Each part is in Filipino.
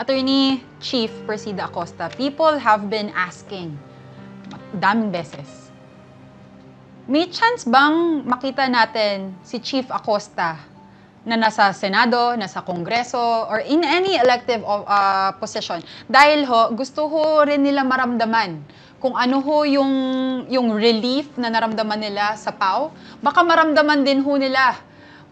Attorney Chief Persida Acosta, people have been asking, daming beses, may chance bang makita natin si Chief Acosta na nasa Senado, nasa Kongreso, or in any elective position? Dahil gusto rin nila maramdaman kung ano yung relief na naramdaman nila sa PAO. Baka maramdaman din nila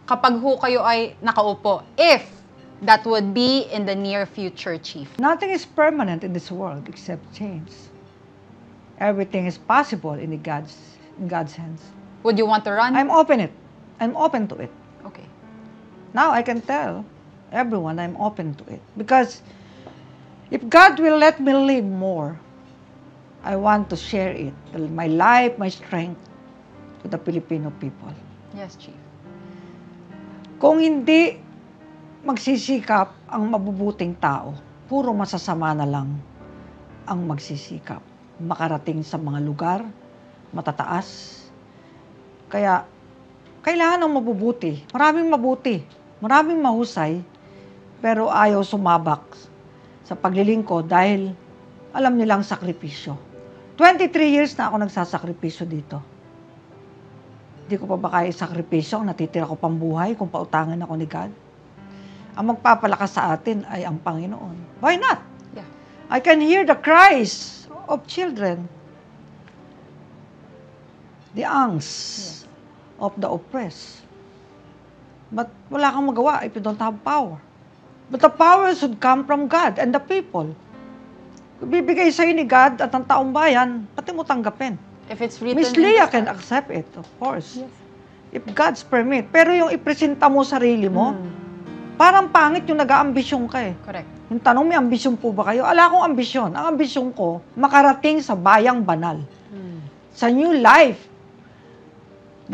kapag kayo ay nakaupo. If that would be in the near future, Chief. Nothing is permanent in this world except change. Everything is possible in God's hands. Would you want to run? I'm open to it. Okay. Now I can tell everyone I'm open to it. Because if God will let me live more, I want to share it, my life, my strength, to the Filipino people. Yes, Chief. Kung hindi magsisikap ang mabubuting tao, puro masasama na lang ang magsisikap. Makarating sa mga lugar, matataas. Kaya, kailangan ng mabubuti. Maraming mahusay, pero ayaw sumabak sa paglilingkod dahil alam nilang sakripisyo. 23 years na ako nagsasakripisyo dito. Hindi ko pa ba kaya sakripisyo ang natitira ko pang buhay kung pautangan ako ni God? Ang magpapalakas sa atin ay ang Panginoon. Why not? Yeah. I can hear the cries of children. The angst of the oppressed. But wala kang magawa if you don't have power. But the power should come from God and the people. Bibigay sa'yo ni God at ang taong bayan, pati mo tanggapin. If it's written Miss Leah can accept it, of course. Yes. If God's permit. Pero yung ipresenta mo sarili mo, parang pangit yung nag-aambisyon ka eh. Correct. Yung tanong, may ambisyon po ba kayo? Ala akong ambisyon. Ang ambisyon ko, makarating sa bayang banal. Sa new life.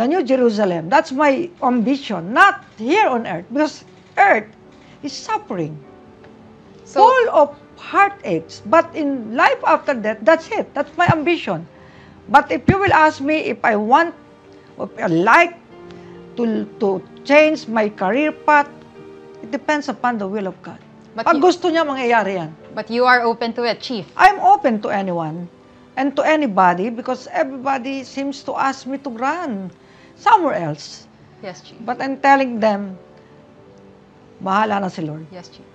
The New Jerusalem. That's my ambition. Not here on earth. Because earth is suffering. So, Full of heartaches. But in life after death, that's it. That's my ambition. But if you will ask me if I want, if I like to change my career path, it depends upon the will of God. But Pag gusto niya, mangyayari yan. but you are open to it, Chief. I'm open to anyone and to anybody because everybody seems to ask me to run somewhere else. Yes, Chief. But I'm telling them, bahala na si Lord. Yes, Chief.